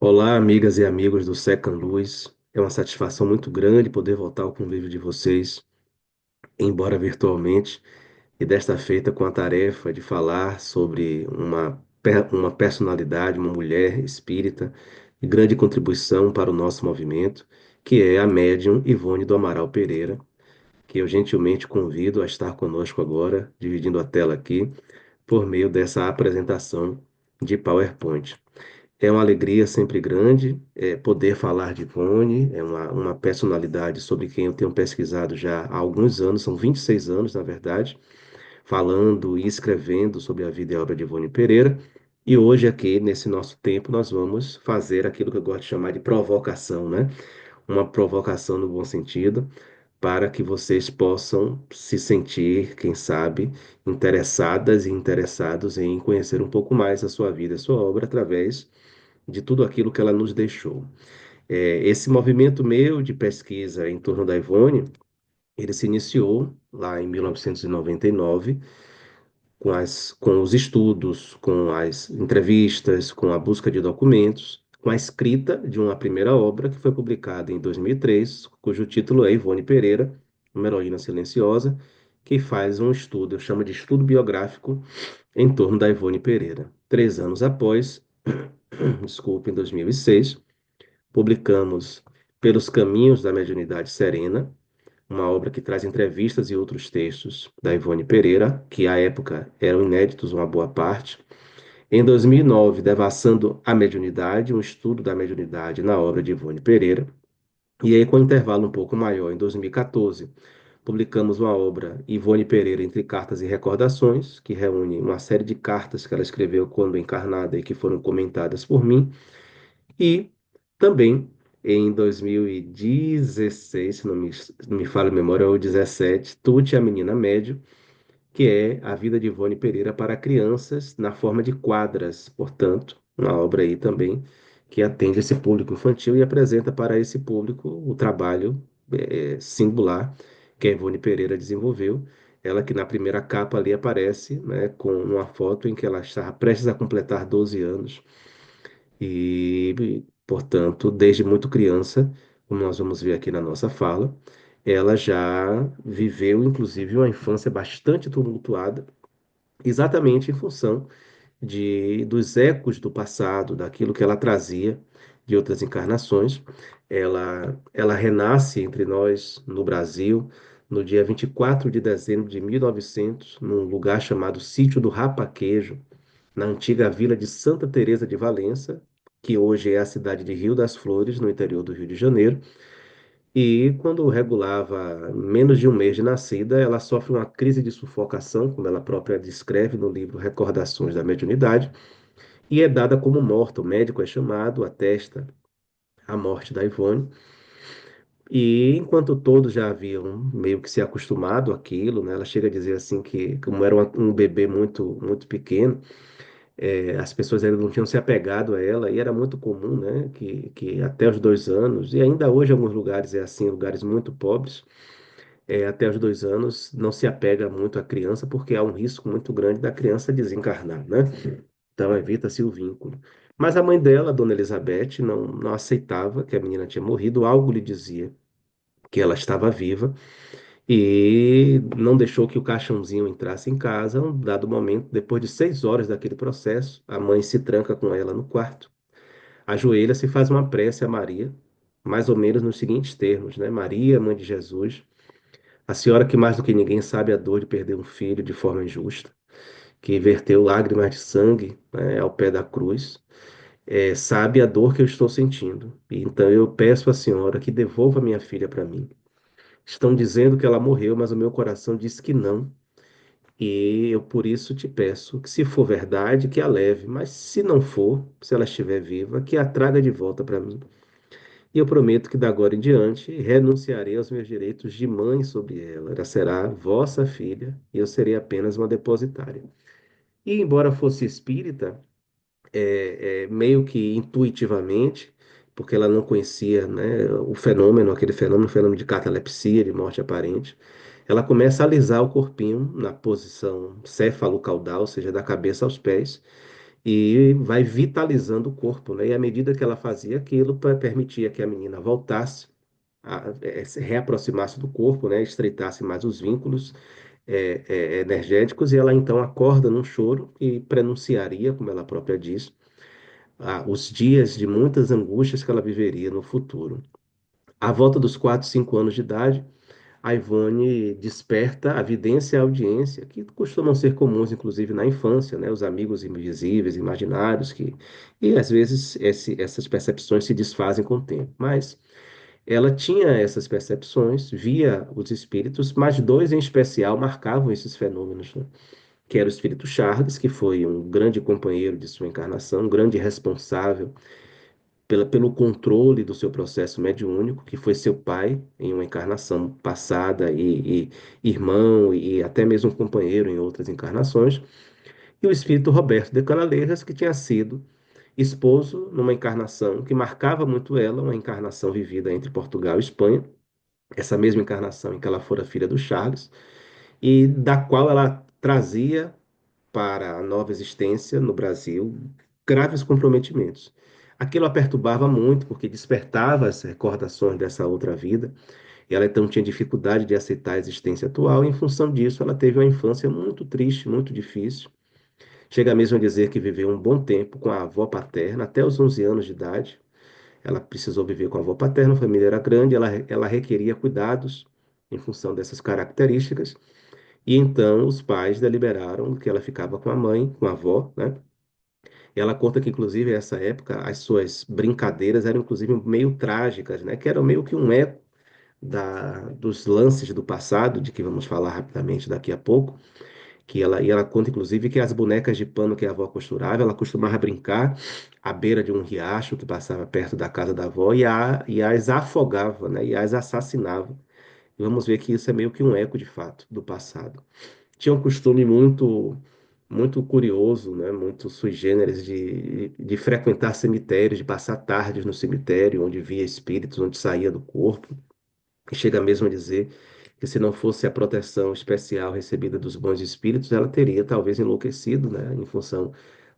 Olá, amigas e amigos do Second Luz. É uma satisfação muito grande poder voltar ao convívio de vocês, embora virtualmente, e desta feita com a tarefa de falar sobre uma personalidade, uma mulher espírita de grande contribuição para o nosso movimento, que é a médium Ivone do Amaral Pereira, que eu gentilmente convido a estar conosco agora, dividindo a tela aqui, por meio dessa apresentação de PowerPoint. É uma alegria sempre grande poder falar de Ivone, é uma personalidade sobre quem eu tenho pesquisado já há alguns anos, são 26 anos, na verdade, falando e escrevendo sobre a vida e a obra de Ivone Pereira. E hoje, aqui, nesse nosso tempo, nós vamos fazer aquilo que eu gosto de chamar de provocação, né? Uma provocação no bom sentido, para que vocês possam se sentir, quem sabe, interessadas e interessados em conhecer um pouco mais a sua vida, a sua obra, através de tudo aquilo que ela nos deixou. Esse movimento meu de pesquisa em torno da Ivone, ele se iniciou lá em 1999, com os estudos, com as entrevistas, com a busca de documentos, com a escrita de uma primeira obra que foi publicada em 2003, cujo título é Ivone Pereira, uma heroína silenciosa, que faz um estudo, eu chamo de estudo biográfico, em torno da Ivone Pereira. 3 anos após, desculpe, em 2006, publicamos Pelos Caminhos da Mediunidade Serena, uma obra que traz entrevistas e outros textos da Ivone Pereira, que à época eram inéditos, uma boa parte. Em 2009, Devassando a Mediunidade, um estudo da mediunidade na obra de Ivone Pereira. E aí, com um intervalo um pouco maior, em 2014, publicamos uma obra, Ivone Pereira, Entre Cartas e Recordações, que reúne uma série de cartas que ela escreveu quando encarnada e que foram comentadas por mim. E também em 2016, se não me falha a memória, ou 17, Tuti, a Menina Médio, que é a vida de Ivone Pereira para crianças na forma de quadras, portanto, uma obra aí também que atende esse público infantil e apresenta para esse público o trabalho singular que a Ivone Pereira desenvolveu. Ela que na primeira capa ali aparece, né, com uma foto em que ela estava prestes a completar 12 anos e, portanto, desde muito criança, como nós vamos ver aqui na nossa fala, ela já viveu, inclusive, uma infância bastante tumultuada, exatamente em função dos ecos do passado, daquilo que ela trazia de outras encarnações. Ela renasce entre nós no Brasil no dia 24 de dezembro de 1900, num lugar chamado Sítio do Rapaquejo, na antiga vila de Santa Teresa de Valença, que hoje é a cidade de Rio das Flores, no interior do Rio de Janeiro. E quando regulava menos de um mês de nascida, ela sofre uma crise de sufocação, como ela própria descreve no livro Recordações da Mediunidade, e é dada como morta. O médico é chamado, atesta a morte da Ivone. E enquanto todos já haviam meio que se acostumado àquilo, né, ela chega a dizer assim que, como era um bebê muito, muito pequeno, as pessoas ainda não tinham se apegado a ela, e era muito comum, né, que até os 2 anos, e ainda hoje em alguns lugares é assim, lugares muito pobres, até os 2 anos não se apega muito à criança, porque há um risco muito grande da criança desencarnar, né? Então evita-se o vínculo. Mas a mãe dela, Dona Elizabeth, não aceitava que a menina tinha morrido, algo lhe dizia que ela estava viva, e não deixou que o caixãozinho entrasse em casa. Um dado momento, depois de 6 horas daquele processo, a mãe se tranca com ela no quarto, ajoelha-se e faz uma prece a Maria, mais ou menos nos seguintes termos, né? Maria, mãe de Jesus, a senhora que mais do que ninguém sabe a dor de perder um filho de forma injusta, que verteu lágrimas de sangue, né, ao pé da cruz, sabe a dor que eu estou sentindo. E então eu peço à senhora que devolva minha filha para mim. Estão dizendo que ela morreu, mas o meu coração diz que não. E eu por isso te peço que, se for verdade, que a leve, mas se não for, se ela estiver viva, que a traga de volta para mim. E eu prometo que, da agora em diante, renunciarei aos meus direitos de mãe sobre ela. Ela será vossa filha e eu serei apenas uma depositária. E, embora fosse espírita, meio que intuitivamente, porque ela não conhecia, né, o fenômeno, o fenômeno de catalepsia, de morte aparente, ela começa a alisar o corpinho na posição céfalo-caudal, ou seja, da cabeça aos pés, e vai vitalizando o corpo, né? E à medida que ela fazia aquilo, permitia que a menina voltasse, se reaproximasse do corpo, né? Estreitasse mais os vínculos energéticos, e ela então acorda num choro e prenunciaria, como ela própria diz, os dias de muitas angústias que ela viveria no futuro. À volta dos 4, 5 anos de idade, a Ivone desperta a vidência e a audiência, que costumam ser comuns, inclusive, na infância, né? Os amigos invisíveis, imaginários, e às vezes essas percepções se desfazem com o tempo. Mas ela tinha essas percepções, via os espíritos, mas dois em especial marcavam esses fenômenos, né? Que era o espírito Charles, que foi um grande companheiro de sua encarnação, um grande responsável pelo controle do seu processo mediúnico, que foi seu pai em uma encarnação passada, e irmão, e até mesmo companheiro em outras encarnações, e o espírito Roberto de Canalejas, que tinha sido esposo numa encarnação que marcava muito ela, uma encarnação vivida entre Portugal e Espanha, essa mesma encarnação em que ela fora filha do Charles, e da qual ela trazia para a nova existência no Brasil graves comprometimentos. Aquilo a perturbava muito, porque despertava as recordações dessa outra vida, e ela então tinha dificuldade de aceitar a existência atual, e em função disso ela teve uma infância muito triste, muito difícil. Chega mesmo a dizer que viveu um bom tempo com a avó paterna, até os 11 anos de idade. Ela precisou viver com a avó paterna, a família era grande, ela requeria cuidados em função dessas características, e então os pais deliberaram que ela ficava com a mãe, com a avó, né? E ela conta que, inclusive, nessa época, as suas brincadeiras eram, inclusive, meio trágicas, né? Que eram meio que um eco dos lances do passado, de que vamos falar rapidamente daqui a pouco. E ela conta, inclusive, que as bonecas de pano que a avó costurava, ela costumava brincar à beira de um riacho que passava perto da casa da avó, e as afogava, né? E as assassinava. E vamos ver que isso é meio que um eco, de fato, do passado. Tinha um costume muito curioso, né? Muito sui generis de frequentar cemitérios, de passar tardes no cemitério, onde via espíritos, onde saía do corpo. E chega mesmo a dizer que se não fosse a proteção especial recebida dos bons espíritos, ela teria talvez enlouquecido, né? Em função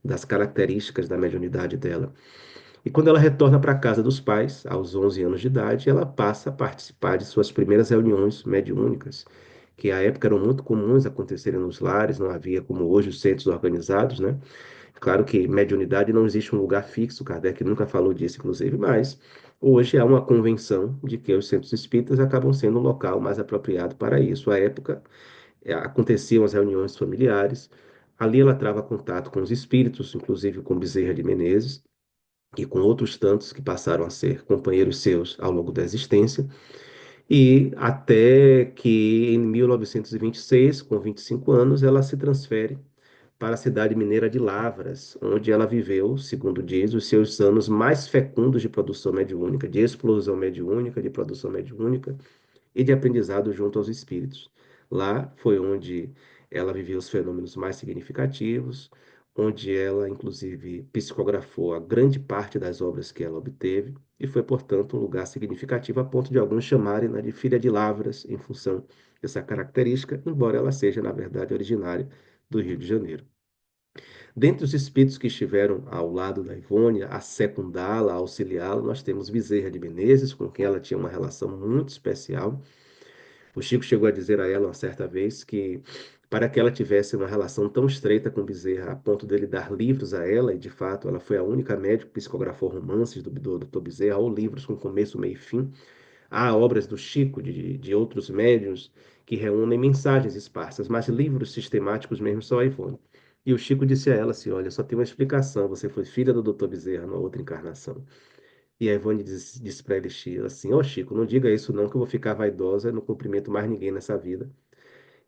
das características da mediunidade dela. E quando ela retorna para a casa dos pais, aos 11 anos de idade, ela passa a participar de suas primeiras reuniões mediúnicas, que à época eram muito comuns acontecerem nos lares, não havia como hoje os centros organizados, né? Claro que mediunidade não existe um lugar fixo, Kardec nunca falou disso, inclusive, mas hoje há uma convenção de que os centros espíritas acabam sendo o local mais apropriado para isso. À época, aconteciam as reuniões familiares, ali ela trava contato com os espíritos, inclusive com Bezerra de Menezes, e com outros tantos que passaram a ser companheiros seus ao longo da existência, e até que em 1926, com 25 anos, ela se transfere para a cidade mineira de Lavras, onde ela viveu, segundo diz, os seus anos mais fecundos de produção mediúnica, de explosão mediúnica, de produção mediúnica, e de aprendizado junto aos espíritos. Lá foi onde ela viveu os fenômenos mais significativos, onde ela, inclusive, psicografou a grande parte das obras que ela obteve, e foi, portanto, um lugar significativo a ponto de alguns chamarem-na de filha de Lavras, em função dessa característica, embora ela seja, na verdade, originária do Rio de Janeiro. Dentre os espíritos que estiveram ao lado da Ivônia, a secundá-la, a auxiliá-la, nós temos Bezerra de Menezes, com quem ela tinha uma relação muito especial. O Chico chegou a dizer a ela uma certa vez que, para que ela tivesse uma relação tão estreita com Bezerra, a ponto dele dar livros a ela, e de fato ela foi a única médica que psicografou romances do Dr. Bezerra, ou livros com começo, meio e fim. Há obras do Chico, de outros médiuns, que reúnem mensagens esparsas, mas livros sistemáticos mesmo só a Ivone. E o Chico disse a ela assim: Olha, só tem uma explicação, você foi filha do Dr. Bezerra numa outra encarnação. E a Ivone disse para ele assim: Ô Chico, não diga isso não, que eu vou ficar vaidosa e não cumprimento mais ninguém nessa vida.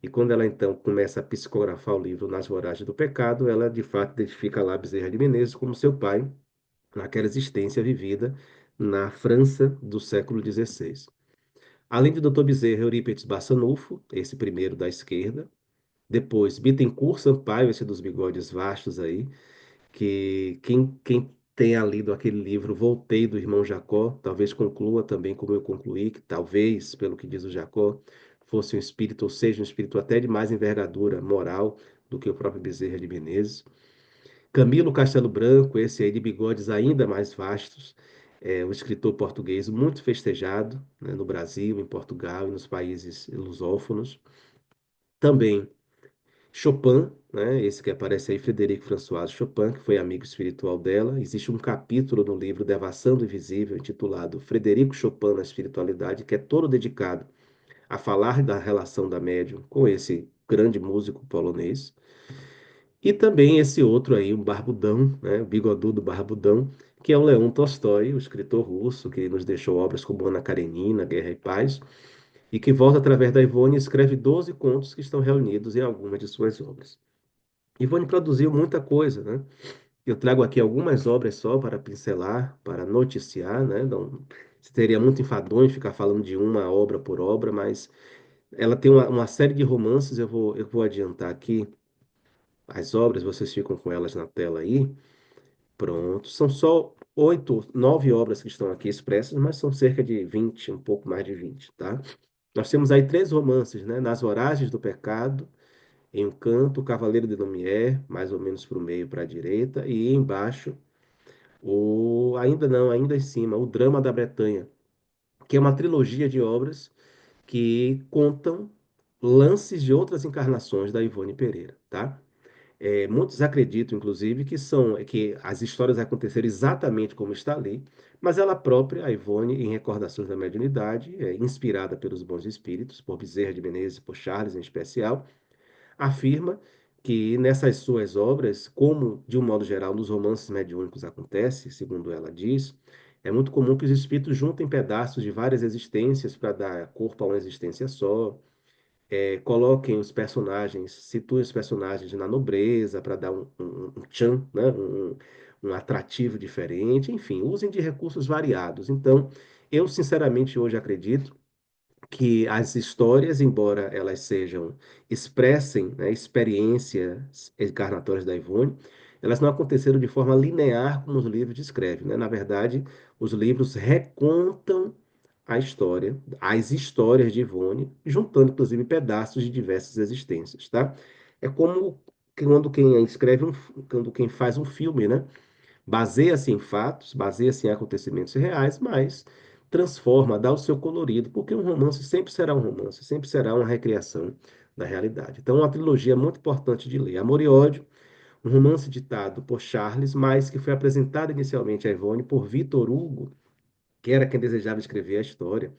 E quando ela então começa a psicografar o livro Nas Voragens do Pecado, ela de fato identifica lá Bezerra de Menezes como seu pai, naquela existência vivida na França do século XVI. Além de Dr. Bezerra, Eurípides Bassanufo, esse primeiro da esquerda. Depois, Bittencourt Sampaio, esse dos bigodes vastos aí, que quem tenha lido aquele livro Voltei do irmão Jacó, talvez conclua também como eu concluí, que talvez, pelo que diz o Jacó, fosse um espírito, ou seja, um espírito até de mais envergadura moral do que o próprio Bezerra de Menezes. Camilo Castelo Branco, esse aí de bigodes ainda mais vastos, é um escritor português muito festejado, né, no Brasil, em Portugal e nos países lusófonos. Também Chopin, né, esse que aparece aí, Frederico François Chopin, que foi amigo espiritual dela. Existe um capítulo no livro Devassando do Invisível, intitulado Frederico Chopin na Espiritualidade, que é todo dedicado a falar da relação da médium com esse grande músico polonês. E também esse outro aí, um barbudão, né, o bigodudo barbudão, que é o Leão Tolstói, o escritor russo, que nos deixou obras como Ana Karenina, Guerra e Paz, e que volta através da Ivone e escreve 12 contos que estão reunidos em algumas de suas obras. Ivone produziu muita coisa, né? Eu trago aqui algumas obras só para pincelar, para noticiar, né? Não, seria muito enfadonho ficar falando de uma obra por obra, mas ela tem uma série de romances, eu vou adiantar aqui as obras, vocês ficam com elas na tela aí. Pronto, são só 8, 9 obras que estão aqui expressas, mas são cerca de 20, um pouco mais de 20, tá? Nós temos aí três romances, né? Nas Voragens do Pecado, em um canto, o Cavaleiro de Lumière, mais ou menos para o meio, para a direita, e embaixo, ainda não, ainda em cima, o Drama da Bretanha, que é uma trilogia de obras que contam lances de outras encarnações da Ivone Pereira, tá? Muitos acreditam, inclusive, que as histórias aconteceram exatamente como está ali, mas ela própria, a Ivone, em Recordações da Mediunidade, inspirada pelos bons espíritos, por Bezerra de Menezes e por Charles em especial, afirma que nessas suas obras, como de um modo geral nos romances mediúnicos acontece, segundo ela diz, é muito comum que os espíritos juntem pedaços de várias existências para dar corpo a uma existência só, coloquem os personagens, situem os personagens na nobreza para dar um tchan, né? Um atrativo diferente, enfim, usem de recursos variados. Então, eu sinceramente hoje acredito que as histórias, embora elas sejam, expressem, né, experiências encarnatórias da Ivone, elas não aconteceram de forma linear como os livros descrevem, né? Na verdade, os livros recontam a história, as histórias de Ivone, juntando inclusive pedaços de diversas existências, tá? É como quando quem escreve quando quem faz um filme, né? Baseia-se em fatos, baseia-se em acontecimentos reais, mas transforma, dá o seu colorido, porque um romance sempre será um romance, sempre será uma recriação da realidade. Então, uma trilogia muito importante de ler. Amor e Ódio, um romance ditado por Charles, mas que foi apresentado inicialmente a Ivone por Victor Hugo, que era quem desejava escrever a história.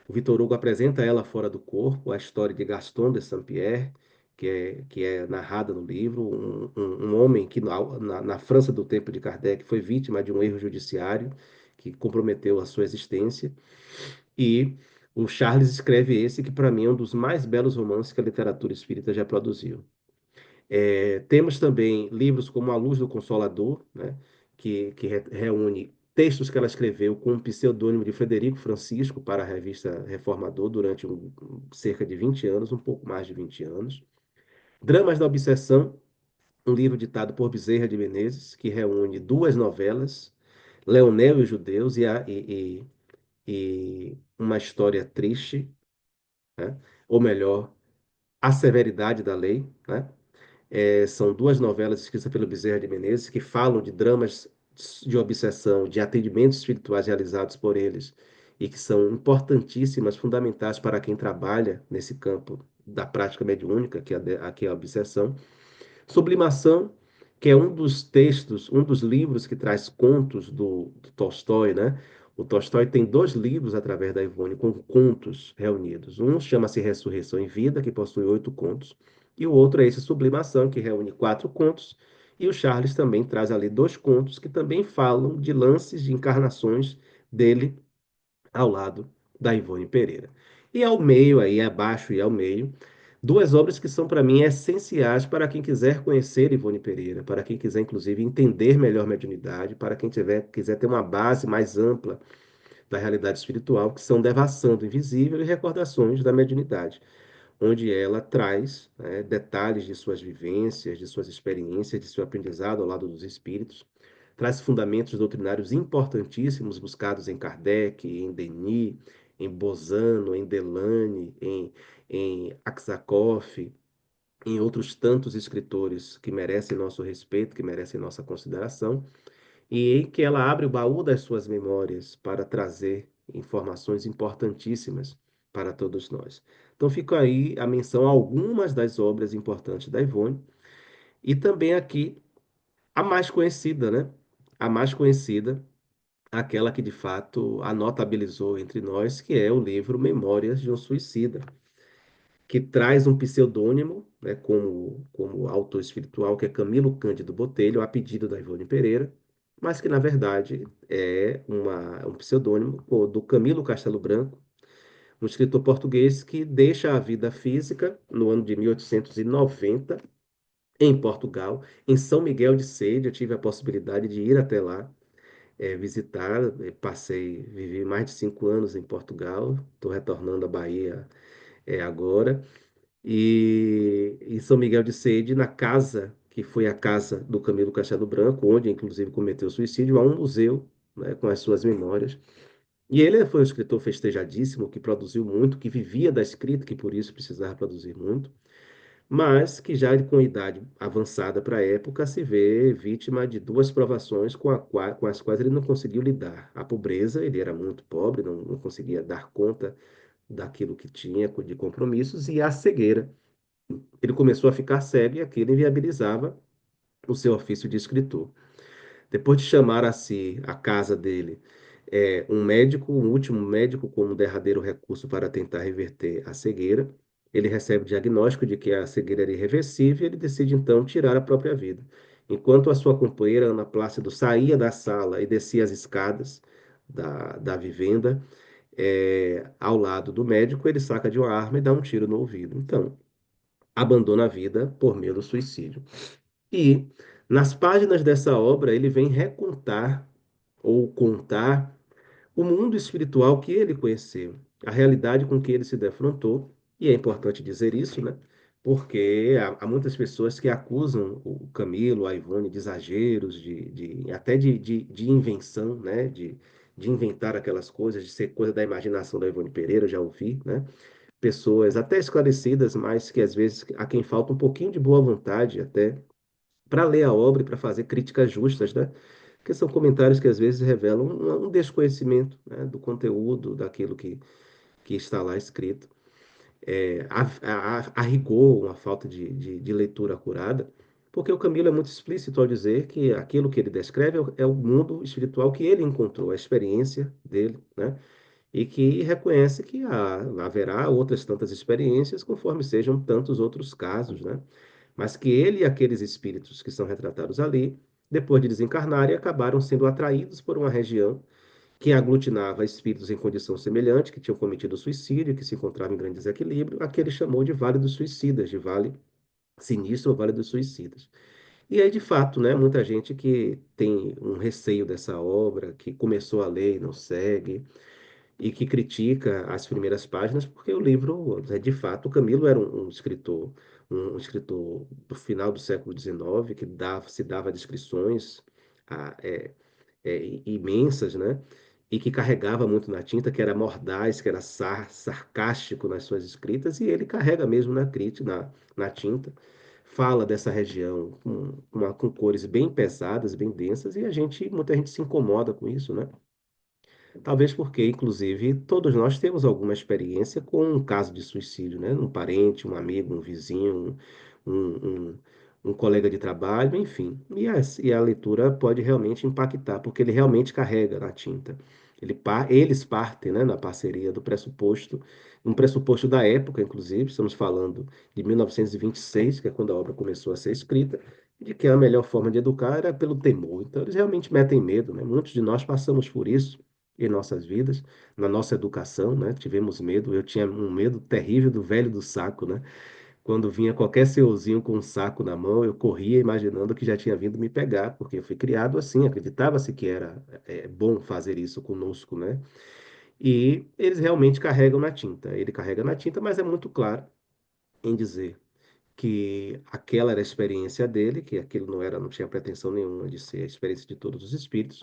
O Victor Hugo apresenta ela fora do corpo, a história de Gaston de Saint-Pierre, que é narrada no livro, um homem que na França do tempo de Kardec foi vítima de um erro judiciário que comprometeu a sua existência. E o Charles escreve esse que para mim é um dos mais belos romances que a literatura espírita já produziu. Temos também livros como A Luz do Consolador, né, que reúne textos que ela escreveu com um pseudônimo de Frederico Francisco para a revista Reformador durante cerca de 20 anos, um pouco mais de 20 anos. Dramas da Obsessão, um livro ditado por Bezerra de Menezes, que reúne duas novelas, Leonel e os Judeus e uma história triste, né? Ou melhor, A Severidade da Lei, né? São duas novelas escritas pelo Bezerra de Menezes que falam de dramas de obsessão, de atendimentos espirituais realizados por eles e que são importantíssimas, fundamentais para quem trabalha nesse campo da prática mediúnica, que é a obsessão. Sublimação, que é um dos textos, um dos livros que traz contos do Tolstói, né? O Tolstói tem dois livros através da Ivone com contos reunidos. Um chama-se Ressurreição em Vida, que possui 8 contos, e o outro é esse Sublimação, que reúne 4 contos. E o Charles também traz ali 2 contos que também falam de lances de encarnações dele ao lado da Ivone Pereira. E ao meio, aí abaixo e ao meio, duas obras que são para mim essenciais para quem quiser conhecer Ivone Pereira, para quem quiser inclusive entender melhor mediunidade, para quem quiser ter uma base mais ampla da realidade espiritual, que são Devassando o Invisível e Recordações da Mediunidade, onde ela traz, né, detalhes de suas vivências, de suas experiências, de seu aprendizado ao lado dos espíritos, traz fundamentos doutrinários importantíssimos buscados em Kardec, em Denis, em Bozano, em Delane, em Aksakoff, em outros tantos escritores que merecem nosso respeito, que merecem nossa consideração, e em que ela abre o baú das suas memórias para trazer informações importantíssimas para todos nós. Então fica aí a menção a algumas das obras importantes da Ivone, e também aqui a mais conhecida, né? A mais conhecida, aquela que de fato a notabilizou entre nós, que é o livro Memórias de um Suicida, que traz um pseudônimo, né, como autor espiritual, que é Camilo Cândido Botelho, a pedido da Ivone Pereira, mas que na verdade é um pseudônimo do Camilo Castelo Branco, um escritor português que deixa a vida física no ano de 1890 em Portugal, em São Miguel de Sede. Eu tive a possibilidade de ir até lá, visitar, vivi mais de 5 anos em Portugal, estou retornando à Bahia agora. E em São Miguel de Sede, na casa que foi a casa do Camilo Castelo Branco, onde inclusive cometeu suicídio, há um museu, né, com as suas memórias. E ele foi um escritor festejadíssimo, que produziu muito, que vivia da escrita, que por isso precisava produzir muito, mas que já com idade avançada para a época se vê vítima de duas provações com as quais ele não conseguiu lidar. A pobreza, ele era muito pobre, não conseguia dar conta daquilo que tinha de compromissos, e a cegueira. Ele começou a ficar cego e aquilo inviabilizava o seu ofício de escritor. Depois de chamar a si a casa dele um médico, um último médico, como derradeiro recurso para tentar reverter a cegueira, ele recebe o diagnóstico de que a cegueira era irreversível e ele decide então tirar a própria vida. Enquanto a sua companheira Ana Plácido saía da sala e descia as escadas da vivenda, ao lado do médico, ele saca de uma arma e dá um tiro no ouvido. Então, abandona a vida por meio do suicídio. E nas páginas dessa obra ele vem recontar ou contar o mundo espiritual que ele conheceu, a realidade com que ele se defrontou, e é importante dizer isso, né? Porque há muitas pessoas que acusam o Camilo, a Ivone de exageros, até de invenção, né? De inventar aquelas coisas, de ser coisa da imaginação da Ivone Pereira, eu já ouvi, né? Pessoas até esclarecidas, mas que às vezes a quem falta um pouquinho de boa vontade até para ler a obra e para fazer críticas justas, né? Porque são comentários que às vezes revelam um desconhecimento, né, do conteúdo, daquilo que está lá escrito. A rigor, uma falta de leitura acurada, porque o Camilo é muito explícito ao dizer que aquilo que ele descreve é o mundo espiritual que ele encontrou, a experiência dele, né? E que reconhece que haverá outras tantas experiências, conforme sejam tantos outros casos, né? Mas que ele e aqueles espíritos que são retratados ali, depois de desencarnarem, acabaram sendo atraídos por uma região que aglutinava espíritos em condição semelhante, que tinham cometido suicídio, que se encontravam em grande desequilíbrio, a que ele chamou de Vale dos Suicidas, de Vale Sinistro ou Vale dos Suicidas. E aí, de fato, né, muita gente que tem um receio dessa obra, que começou a ler e não segue, e que critica as primeiras páginas, porque o livro, de fato, o Camilo era um escritor, um escritor do final do século XIX, que se dava descrições ah, é, imensas, né? E que carregava muito na tinta, que era mordaz, que era sarcástico nas suas escritas, e ele carrega mesmo na crítica, na tinta. Fala dessa região com cores bem pesadas, bem densas, e muita gente se incomoda com isso, né? Talvez porque, inclusive, todos nós temos alguma experiência com um caso de suicídio, né? Um parente, um amigo, um vizinho, um, um, um colega de trabalho, enfim. E a leitura pode realmente impactar, porque ele realmente carrega na tinta. Eles partem, né, na parceria do pressuposto, um pressuposto da época, inclusive, estamos falando de 1926, que é quando a obra começou a ser escrita, de que a melhor forma de educar era pelo temor. Então, eles realmente metem medo, né? Muitos de nós passamos por isso em nossas vidas, na nossa educação, né? Tivemos medo. Eu tinha um medo terrível do velho do saco, né? Quando vinha qualquer senhorzinho com um saco na mão, eu corria imaginando que já tinha vindo me pegar, porque eu fui criado assim, acreditava-se que era bom fazer isso conosco, né? E eles realmente carregam na tinta. Ele carrega na tinta, mas é muito claro em dizer que aquela era a experiência dele, que aquilo não tinha pretensão nenhuma de ser a experiência de todos os espíritos.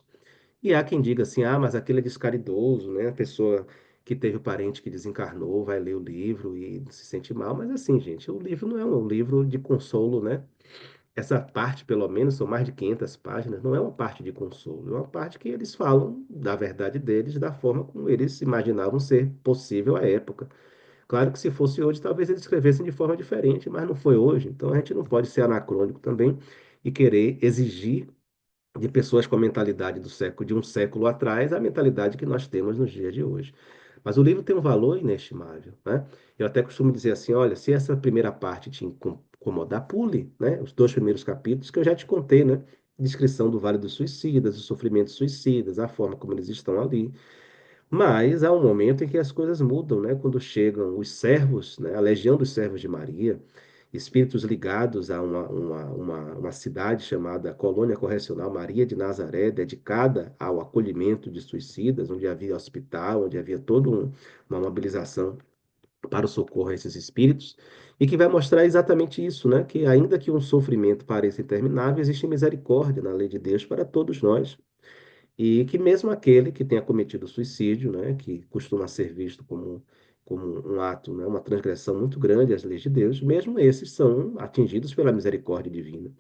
E há quem diga assim, ah, mas aquele é descaridoso, né? A pessoa que teve parente que desencarnou, vai ler o livro e se sente mal, mas assim, gente, o livro não é um livro de consolo, né? Essa parte, pelo menos, são mais de 500 páginas, não é uma parte de consolo, é uma parte que eles falam da verdade deles, da forma como eles imaginavam ser possível à época. Claro que se fosse hoje, talvez eles escrevessem de forma diferente, mas não foi hoje. Então a gente não pode ser anacrônico também e querer exigir de pessoas com a mentalidade do século de um século atrás a mentalidade que nós temos nos dias de hoje. Mas o livro tem um valor inestimável, né? Eu até costumo dizer assim, olha, se essa primeira parte te incomodar, pule, né? Os dois primeiros capítulos que eu já te contei, né? Descrição do Vale dos Suicidas, os sofrimentos suicidas, a forma como eles estão ali. Mas há um momento em que as coisas mudam, né? Quando chegam os servos, né? A legião dos servos de Maria, espíritos ligados a uma cidade chamada Colônia Correcional Maria de Nazaré, dedicada ao acolhimento de suicidas, onde havia hospital, onde havia toda uma mobilização para o socorro a esses espíritos, e que vai mostrar exatamente isso, né? Que ainda que um sofrimento pareça interminável, existe misericórdia na lei de Deus para todos nós. E que mesmo aquele que tenha cometido suicídio, né, que costuma ser visto como um ato, né, uma transgressão muito grande às leis de Deus, mesmo esses são atingidos pela misericórdia divina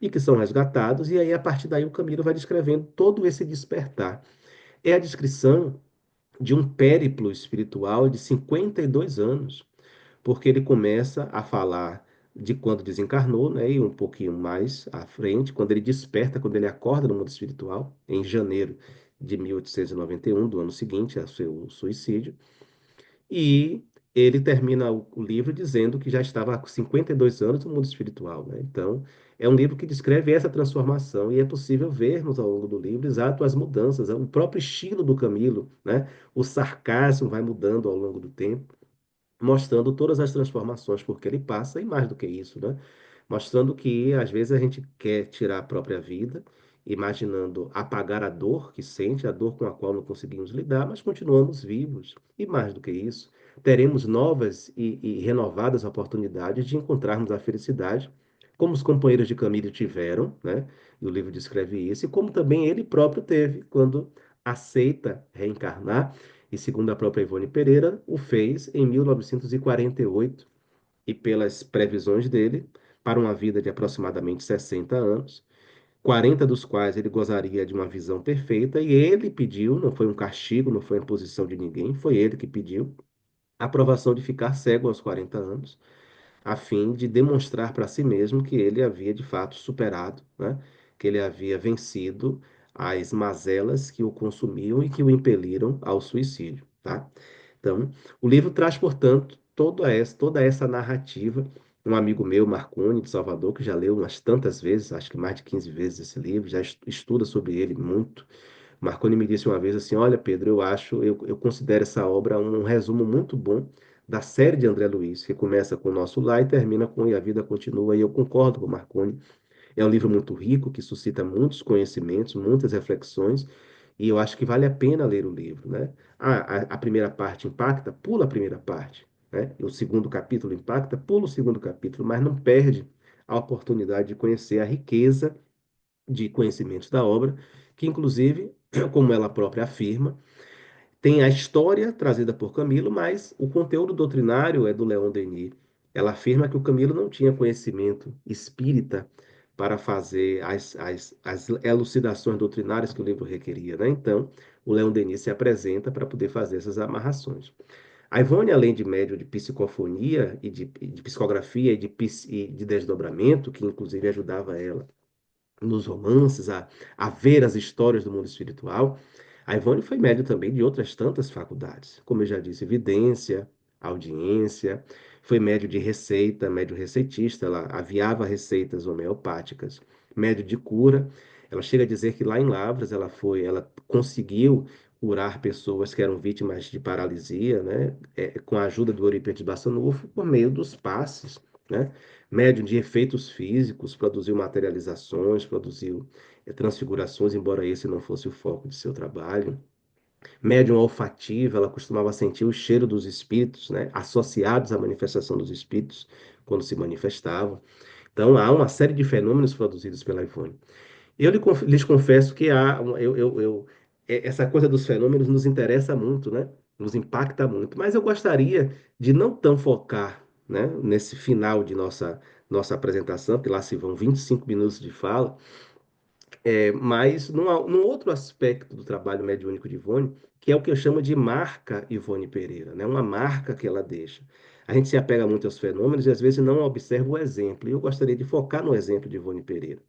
e que são resgatados, e aí a partir daí o Camilo vai descrevendo todo esse despertar. É a descrição de um périplo espiritual de 52 anos, porque ele começa a falar de quando desencarnou, né, e um pouquinho mais à frente, quando ele desperta, quando ele acorda no mundo espiritual, em janeiro de 1891, do ano seguinte ao seu suicídio, e ele termina o livro dizendo que já estava há 52 anos no mundo espiritual, né? Então, é um livro que descreve essa transformação e é possível vermos ao longo do livro exato as mudanças, o próprio estilo do Camilo, né? O sarcasmo vai mudando ao longo do tempo, mostrando todas as transformações por que ele passa e mais do que isso, né? Mostrando que às vezes a gente quer tirar a própria vida, imaginando apagar a dor que sente, a dor com a qual não conseguimos lidar, mas continuamos vivos. E mais do que isso, teremos novas e renovadas oportunidades de encontrarmos a felicidade, como os companheiros de caminho tiveram, né? E o livro descreve isso, e como também ele próprio teve quando aceita reencarnar e, segundo a própria Ivone Pereira, o fez em 1948 e pelas previsões dele, para uma vida de aproximadamente 60 anos, 40 dos quais ele gozaria de uma visão perfeita, e ele pediu, não foi um castigo, não foi imposição de ninguém, foi ele que pediu a aprovação de ficar cego aos 40 anos, a fim de demonstrar para si mesmo que ele havia de fato superado, né? Que ele havia vencido as mazelas que o consumiam e que o impeliram ao suicídio, tá? Então, o livro traz, portanto, toda essa narrativa. Um amigo meu, Marconi, de Salvador, que já leu umas tantas vezes, acho que mais de 15 vezes esse livro, já estuda sobre ele muito. Marconi me disse uma vez assim: Olha, Pedro, eu considero essa obra um resumo muito bom da série de André Luiz, que começa com o Nosso Lar e termina com E a Vida Continua. E eu concordo com Marconi. É um livro muito rico, que suscita muitos conhecimentos, muitas reflexões, e eu acho que vale a pena ler o livro, né? A primeira parte impacta, pula a primeira parte, né? E o segundo capítulo impacta, pula o segundo capítulo, mas não perde a oportunidade de conhecer a riqueza de conhecimentos da obra, que inclusive, como ela própria afirma, tem a história trazida por Camilo, mas o conteúdo doutrinário é do Leon Denis. Ela afirma que o Camilo não tinha conhecimento espírita para fazer as elucidações doutrinárias que o livro requeria, né? Então, o Leon Denis se apresenta para poder fazer essas amarrações. A Ivone, além de médium de psicofonia e de psicografia e de desdobramento, que inclusive ajudava ela nos romances, a ver as histórias do mundo espiritual. A Ivone foi médium também de outras tantas faculdades, como eu já disse, vidência, audiência, foi médium de receita, médium receitista, ela aviava receitas homeopáticas, médium de cura. Ela chega a dizer que lá em Lavras ela conseguiu curar pessoas que eram vítimas de paralisia, né, com a ajuda do Eurípides Bassanufo, por meio dos passes, né? Médium de efeitos físicos, produziu materializações, produziu transfigurações, embora esse não fosse o foco de seu trabalho. Médium olfativa, ela costumava sentir o cheiro dos espíritos, né, associados à manifestação dos espíritos, quando se manifestavam. Então, há uma série de fenômenos produzidos pela Ivone. Lhes confesso que essa coisa dos fenômenos nos interessa muito, né? nos impacta muito. Mas eu gostaria de não tão focar, né, nesse final de nossa apresentação, que lá se vão 25 minutos de fala, mas num outro aspecto do trabalho mediúnico de Ivone, que é o que eu chamo de marca Ivone Pereira, né? Uma marca que ela deixa. A gente se apega muito aos fenômenos e às vezes não observa o exemplo. E eu gostaria de focar no exemplo de Ivone Pereira.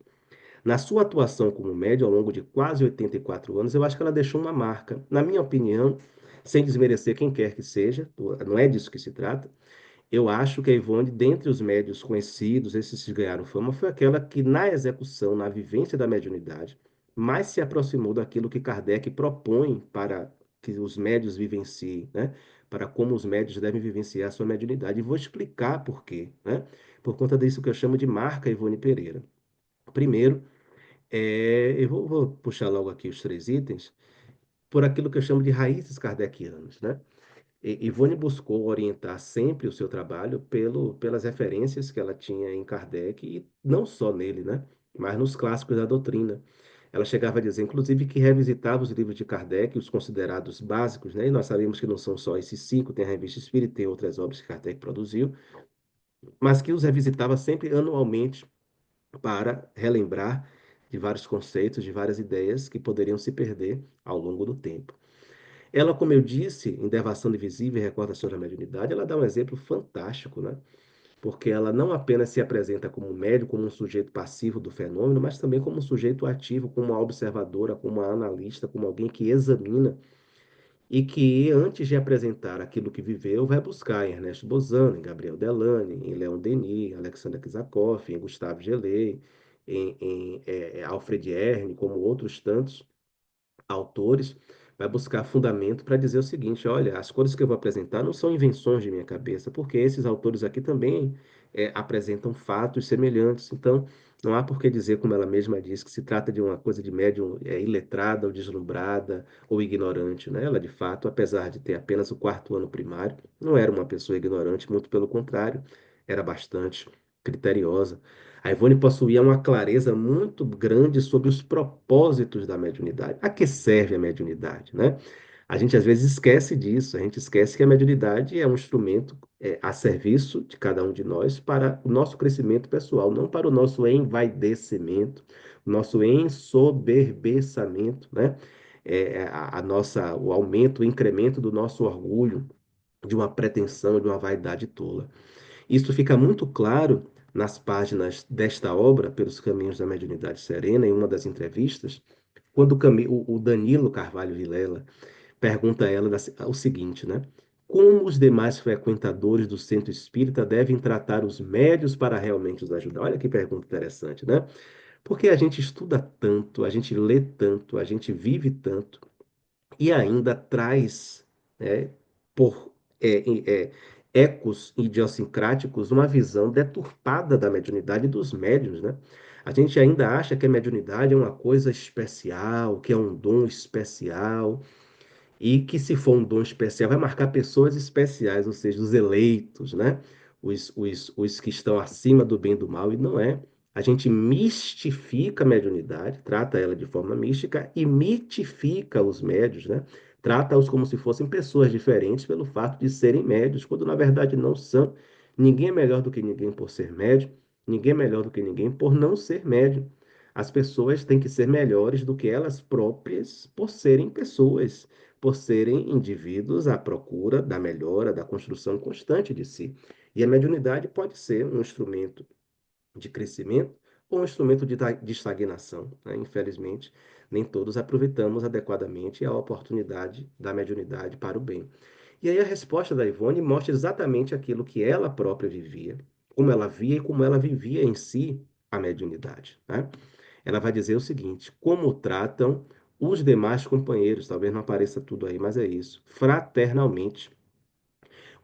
Na sua atuação como médium ao longo de quase 84 anos, eu acho que ela deixou uma marca. Na minha opinião, sem desmerecer quem quer que seja, não é disso que se trata, eu acho que a Ivone, dentre os médios conhecidos, esses que ganharam fama, foi aquela que, na execução, na vivência da mediunidade, mais se aproximou daquilo que Kardec propõe para que os médios vivenciem, né? Para como os médios devem vivenciar a sua mediunidade. E vou explicar por quê, né? Por conta disso que eu chamo de marca Ivone Pereira. Primeiro, vou puxar logo aqui os três itens, por aquilo que eu chamo de raízes kardecianas, né? Ivone buscou orientar sempre o seu trabalho pelas referências que ela tinha em Kardec, e não só nele, né? Mas nos clássicos da doutrina. Ela chegava a dizer, inclusive, que revisitava os livros de Kardec, os considerados básicos, né? E nós sabemos que não são só esses cinco, tem a Revista Espírita, tem outras obras que Kardec produziu, mas que os revisitava sempre anualmente para relembrar de vários conceitos, de várias ideias que poderiam se perder ao longo do tempo. Ela, como eu disse, em Devassando Invisível e Recordações da Mediunidade, ela dá um exemplo fantástico, né? Porque ela não apenas se apresenta como médium, como um sujeito passivo do fenômeno, mas também como um sujeito ativo, como uma observadora, como uma analista, como alguém que examina e que, antes de apresentar aquilo que viveu, vai buscar em Ernesto Bozano, em Gabriel Delany, em Leon Denis, em Alexander Kizakov, em Gustave Gelei, em Alfred Erne, como outros tantos autores, vai buscar fundamento para dizer o seguinte: olha, as coisas que eu vou apresentar não são invenções de minha cabeça, porque esses autores aqui também apresentam fatos semelhantes. Então, não há por que dizer, como ela mesma diz, que se trata de uma coisa de médium iletrada, ou deslumbrada, ou ignorante, né? Ela, de fato, apesar de ter apenas o quarto ano primário, não era uma pessoa ignorante, muito pelo contrário, era bastante criteriosa. A Ivone possuía uma clareza muito grande sobre os propósitos da mediunidade. A que serve a mediunidade, né? A gente às vezes esquece disso, a gente esquece que a mediunidade é um instrumento a serviço de cada um de nós para o nosso crescimento pessoal, não para o nosso envaidecimento, o nosso ensoberbeçamento, né? O aumento, o incremento do nosso orgulho, de uma pretensão, de uma vaidade tola. Isso fica muito claro nas páginas desta obra, Pelos Caminhos da Mediunidade Serena, em uma das entrevistas, quando o Danilo Carvalho Vilela pergunta a ela o seguinte, né? Como os demais frequentadores do centro espírita devem tratar os médios para realmente os ajudar? Olha que pergunta interessante, né? Porque a gente estuda tanto, a gente lê tanto, a gente vive tanto, e ainda traz, né, por ecos idiosincráticos, uma visão deturpada da mediunidade e dos médiuns, né? A gente ainda acha que a mediunidade é uma coisa especial, que é um dom especial, e que, se for um dom especial, vai marcar pessoas especiais, ou seja, os eleitos, né? Os que estão acima do bem e do mal, e não é. A gente mistifica a mediunidade, trata ela de forma mística e mitifica os médios, né? Trata-os como se fossem pessoas diferentes pelo fato de serem médios, quando na verdade não são. Ninguém é melhor do que ninguém por ser médio, ninguém é melhor do que ninguém por não ser médio. As pessoas têm que ser melhores do que elas próprias por serem pessoas, por serem indivíduos à procura da melhora, da construção constante de si. E a mediunidade pode ser um instrumento de crescimento ou um instrumento de estagnação, né? Infelizmente, nem todos aproveitamos adequadamente a oportunidade da mediunidade para o bem. E aí a resposta da Ivone mostra exatamente aquilo que ela própria vivia, como ela via e como ela vivia em si a mediunidade, né? Ela vai dizer o seguinte: como tratam os demais companheiros, talvez não apareça tudo aí, mas é isso, fraternalmente.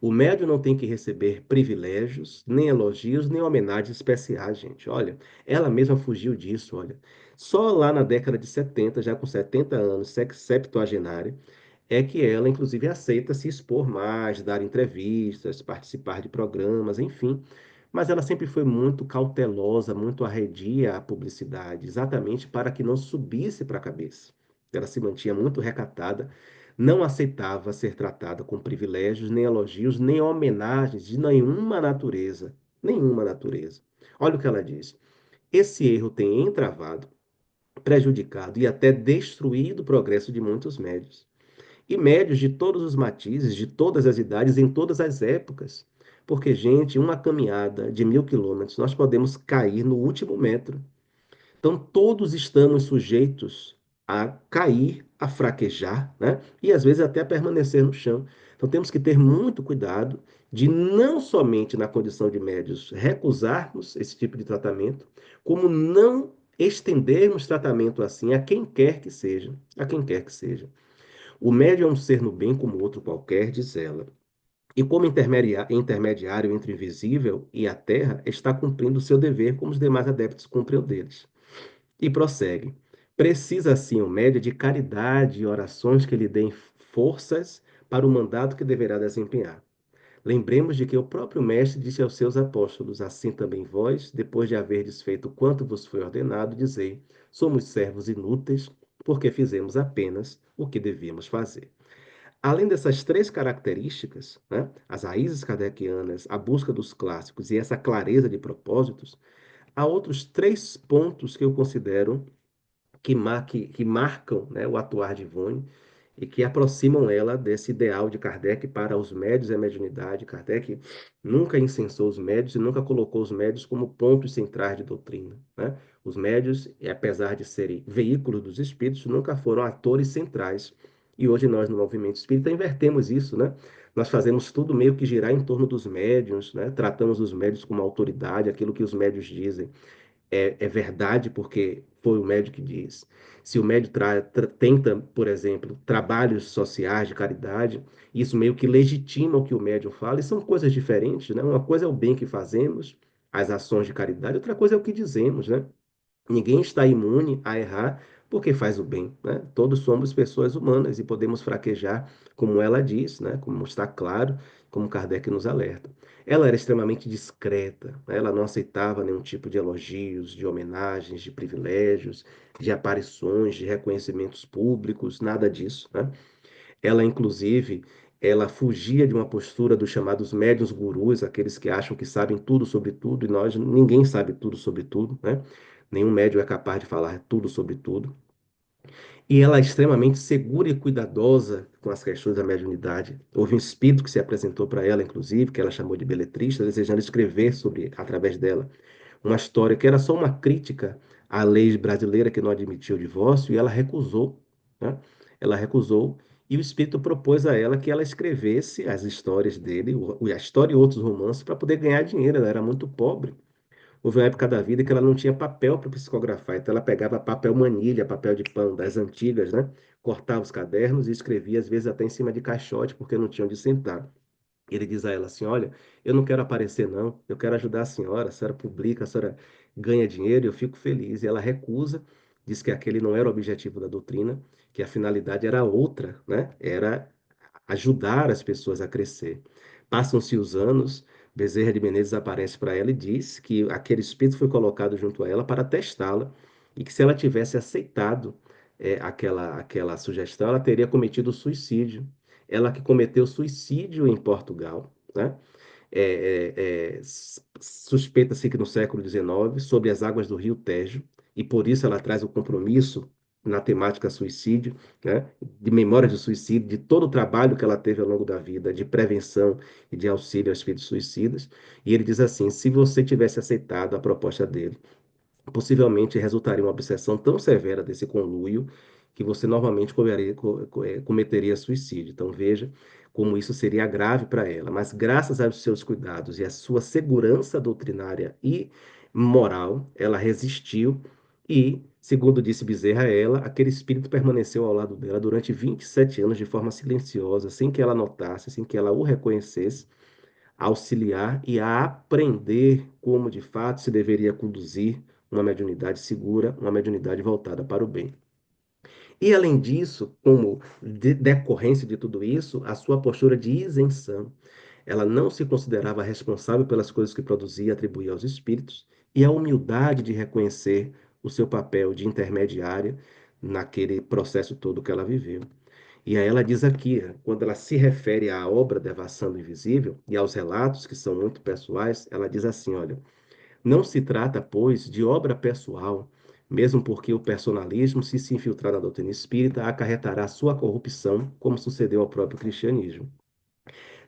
O médium não tem que receber privilégios, nem elogios, nem homenagens especiais, gente. Olha, ela mesma fugiu disso, olha. Só lá na década de 70, já com 70 anos, septuagenária, é que ela, inclusive, aceita se expor mais, dar entrevistas, participar de programas, enfim. Mas ela sempre foi muito cautelosa, muito arredia à publicidade, exatamente para que não subisse para a cabeça. Ela se mantinha muito recatada, não aceitava ser tratada com privilégios, nem elogios, nem homenagens de nenhuma natureza. Nenhuma natureza. Olha o que ela diz. Esse erro tem entravado, prejudicado e até destruído o progresso de muitos médios. E médios de todos os matizes, de todas as idades, em todas as épocas. Porque, gente, uma caminhada de 1.000 quilômetros, nós podemos cair no último metro. Então, todos estamos sujeitos a cair, a fraquejar, né? E às vezes até a permanecer no chão. Então, temos que ter muito cuidado de não somente na condição de médios recusarmos esse tipo de tratamento, como não estendermos tratamento assim a quem quer que seja, a quem quer que seja. O médio é um ser no bem como outro qualquer, diz ela. E como intermediário entre o invisível e a terra, está cumprindo o seu dever como os demais adeptos cumprem o deles. E prossegue. Precisa, assim, o médio de caridade e orações que lhe deem forças para o mandato que deverá desempenhar. Lembremos de que o próprio Mestre disse aos seus apóstolos: Assim também vós, depois de haverdes feito quanto vos foi ordenado, dizei: Somos servos inúteis, porque fizemos apenas o que devíamos fazer. Além dessas três características, né, as raízes kardecianas, a busca dos clássicos e essa clareza de propósitos, há outros três pontos que eu considero que marcam, né, o atuar de Ivone e que aproximam ela desse ideal de Kardec para os médios e a mediunidade. Kardec nunca incensou os médios e nunca colocou os médios como pontos centrais de doutrina, né? Os médios, apesar de serem veículos dos espíritos, nunca foram atores centrais. E hoje nós, no movimento espírita, invertemos isso, né? Nós fazemos tudo meio que girar em torno dos médiuns, né? Tratamos os médios como autoridade, aquilo que os médios dizem é verdade porque foi o médico que diz. Se o médico tenta, por exemplo, trabalhos sociais de caridade, isso meio que legitima o que o médium fala, e são coisas diferentes, né? Uma coisa é o bem que fazemos, as ações de caridade, outra coisa é o que dizemos, né? Ninguém está imune a errar porque faz o bem, né? Todos somos pessoas humanas e podemos fraquejar, como ela diz, né? Como está claro, como Kardec nos alerta. Ela era extremamente discreta, né? Ela não aceitava nenhum tipo de elogios, de homenagens, de privilégios, de aparições, de reconhecimentos públicos, nada disso, né? Ela, inclusive, ela fugia de uma postura dos chamados médiuns gurus, aqueles que acham que sabem tudo sobre tudo, e nós, ninguém sabe tudo sobre tudo, né? Nenhum médium é capaz de falar tudo sobre tudo. E ela é extremamente segura e cuidadosa com as questões da mediunidade. Houve um espírito que se apresentou para ela, inclusive, que ela chamou de beletrista, desejando escrever sobre, através dela, uma história que era só uma crítica à lei brasileira que não admitia o divórcio, e ela recusou, né? Ela recusou, e o espírito propôs a ela que ela escrevesse as histórias dele, a história e outros romances, para poder ganhar dinheiro. Ela era muito pobre. Houve uma época da vida que ela não tinha papel para psicografar, então ela pegava papel manilha, papel de pano das antigas, né? Cortava os cadernos e escrevia, às vezes até em cima de caixote, porque não tinha onde sentar. Ele diz a ela assim: Olha, eu não quero aparecer, não, eu quero ajudar a senhora publica, a senhora ganha dinheiro, eu fico feliz. E ela recusa, diz que aquele não era o objetivo da doutrina, que a finalidade era outra, né? Era ajudar as pessoas a crescer. Passam-se os anos, Bezerra de Menezes aparece para ela e diz que aquele espírito foi colocado junto a ela para testá-la e que se ela tivesse aceitado aquela sugestão, ela teria cometido suicídio. Ela que cometeu suicídio em Portugal, né? Suspeita-se que no século XIX, sobre as águas do Rio Tejo, e por isso ela traz o compromisso na temática suicídio, né, de memória de suicídio, de todo o trabalho que ela teve ao longo da vida, de prevenção e de auxílio aos espíritos suicidas. E ele diz assim: se você tivesse aceitado a proposta dele, possivelmente resultaria uma obsessão tão severa desse conluio que você normalmente cometeria suicídio. Então veja como isso seria grave para ela. Mas graças aos seus cuidados e à sua segurança doutrinária e moral, ela resistiu e, segundo disse Bezerra a ela, aquele espírito permaneceu ao lado dela durante 27 anos de forma silenciosa, sem que ela notasse, sem que ela o reconhecesse, a auxiliar e a aprender como de fato se deveria conduzir uma mediunidade segura, uma mediunidade voltada para o bem. E além disso, como decorrência de tudo isso, a sua postura de isenção. Ela não se considerava responsável pelas coisas que produzia e atribuía aos espíritos, e a humildade de reconhecer o seu papel de intermediária naquele processo todo que ela viveu. E aí ela diz aqui, quando ela se refere à obra Devassando o Invisível e aos relatos que são muito pessoais, ela diz assim, olha, não se trata, pois, de obra pessoal, mesmo porque o personalismo, se infiltrar na doutrina espírita, acarretará sua corrupção, como sucedeu ao próprio cristianismo.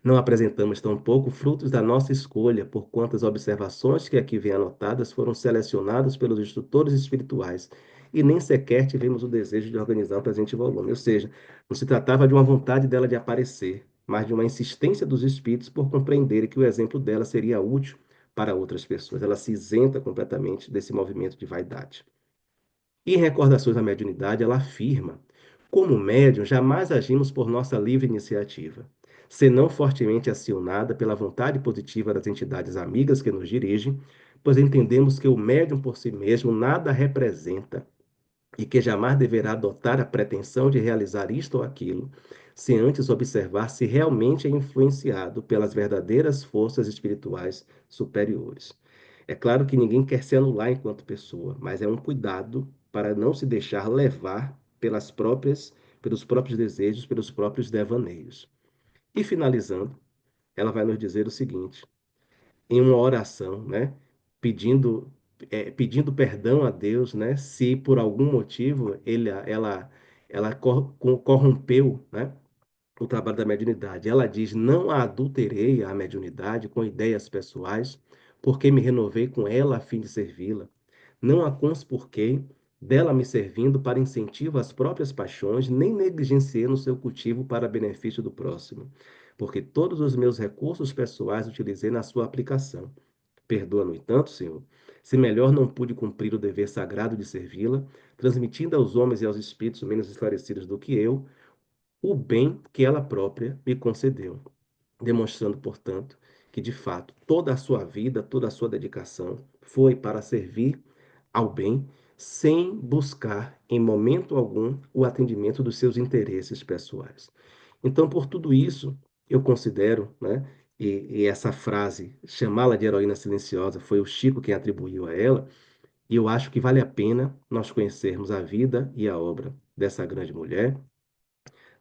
Não apresentamos tampouco frutos da nossa escolha, porquanto as observações que aqui vêm anotadas foram selecionadas pelos instrutores espirituais, e nem sequer tivemos o desejo de organizar o presente volume. Ou seja, não se tratava de uma vontade dela de aparecer, mas de uma insistência dos espíritos por compreenderem que o exemplo dela seria útil para outras pessoas. Ela se isenta completamente desse movimento de vaidade. E em Recordações da Mediunidade, ela afirma: como médium, jamais agimos por nossa livre iniciativa, senão fortemente acionada pela vontade positiva das entidades amigas que nos dirigem, pois entendemos que o médium por si mesmo nada representa e que jamais deverá adotar a pretensão de realizar isto ou aquilo, se antes observar se realmente é influenciado pelas verdadeiras forças espirituais superiores. É claro que ninguém quer se anular enquanto pessoa, mas é um cuidado para não se deixar levar pelos próprios desejos, pelos próprios devaneios. E finalizando, ela vai nos dizer o seguinte: em uma oração, né? Pedindo, pedindo perdão a Deus, né? Se por algum motivo ela corrompeu, né? O trabalho da mediunidade. Ela diz: não a adulterei a mediunidade com ideias pessoais, porque me renovei com ela a fim de servi-la. Não a conspurquei dela me servindo para incentivo às próprias paixões, nem negligenciei no seu cultivo para benefício do próximo, porque todos os meus recursos pessoais utilizei na sua aplicação. Perdoa, no entanto, Senhor, se melhor não pude cumprir o dever sagrado de servi-la, transmitindo aos homens e aos espíritos menos esclarecidos do que eu o bem que ela própria me concedeu, demonstrando, portanto, que de fato toda a sua vida, toda a sua dedicação foi para servir ao bem, sem buscar em momento algum o atendimento dos seus interesses pessoais. Então, por tudo isso, eu considero, né, e essa frase, chamá-la de heroína silenciosa, foi o Chico quem atribuiu a ela, e eu acho que vale a pena nós conhecermos a vida e a obra dessa grande mulher,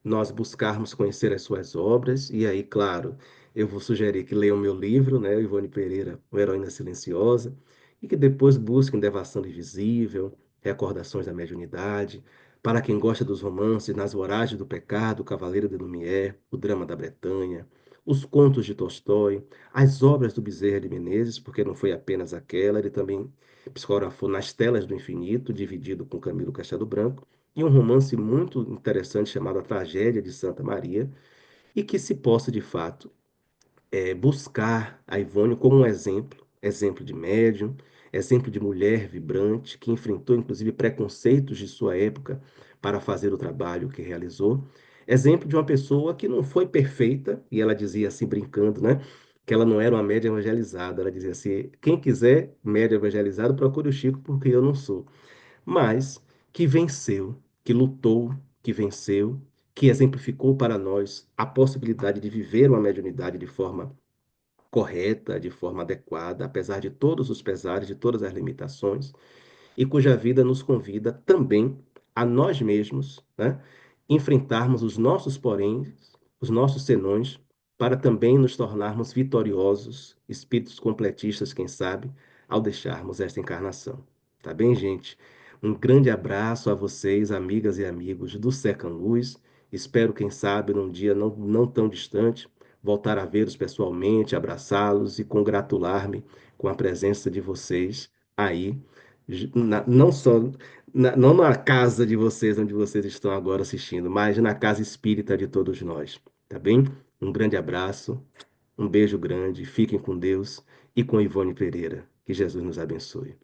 nós buscarmos conhecer as suas obras, e aí, claro, eu vou sugerir que leiam meu livro, né, Ivone Pereira, O Heroína Silenciosa, e que depois busquem Devassando Invisível, Recordações da Mediunidade, para quem gosta dos romances Nas Voragens do Pecado, O Cavaleiro de Lumière, O Drama da Bretanha, os contos de Tolstói, as obras do Bezerra de Menezes, porque não foi apenas aquela, ele também psicografou Nas Telas do Infinito, dividido com Camilo Castelo Branco, e um romance muito interessante chamado A Tragédia de Santa Maria, e que se possa, de fato, buscar a Ivone como um exemplo, exemplo de médium, exemplo de mulher vibrante, que enfrentou inclusive preconceitos de sua época para fazer o trabalho que realizou, exemplo de uma pessoa que não foi perfeita, e ela dizia assim brincando, né? Que ela não era uma média evangelizada, ela dizia assim: quem quiser média evangelizada, procure o Chico, porque eu não sou, mas que venceu, que lutou, que venceu, que exemplificou para nós a possibilidade de viver uma mediunidade de forma correta, de forma adequada, apesar de todos os pesares, de todas as limitações, e cuja vida nos convida também a nós mesmos, né, enfrentarmos os nossos poréns, os nossos senões, para também nos tornarmos vitoriosos, espíritos completistas, quem sabe, ao deixarmos esta encarnação. Tá bem, gente? Um grande abraço a vocês, amigas e amigos do Second Luz. Espero, quem sabe, num dia não tão distante, voltar a vê-los pessoalmente, abraçá-los e congratular-me com a presença de vocês aí não só não na casa de vocês, onde vocês estão agora assistindo, mas na casa espírita de todos nós, tá bem? Um grande abraço, um beijo grande, fiquem com Deus e com Ivone Pereira. Que Jesus nos abençoe.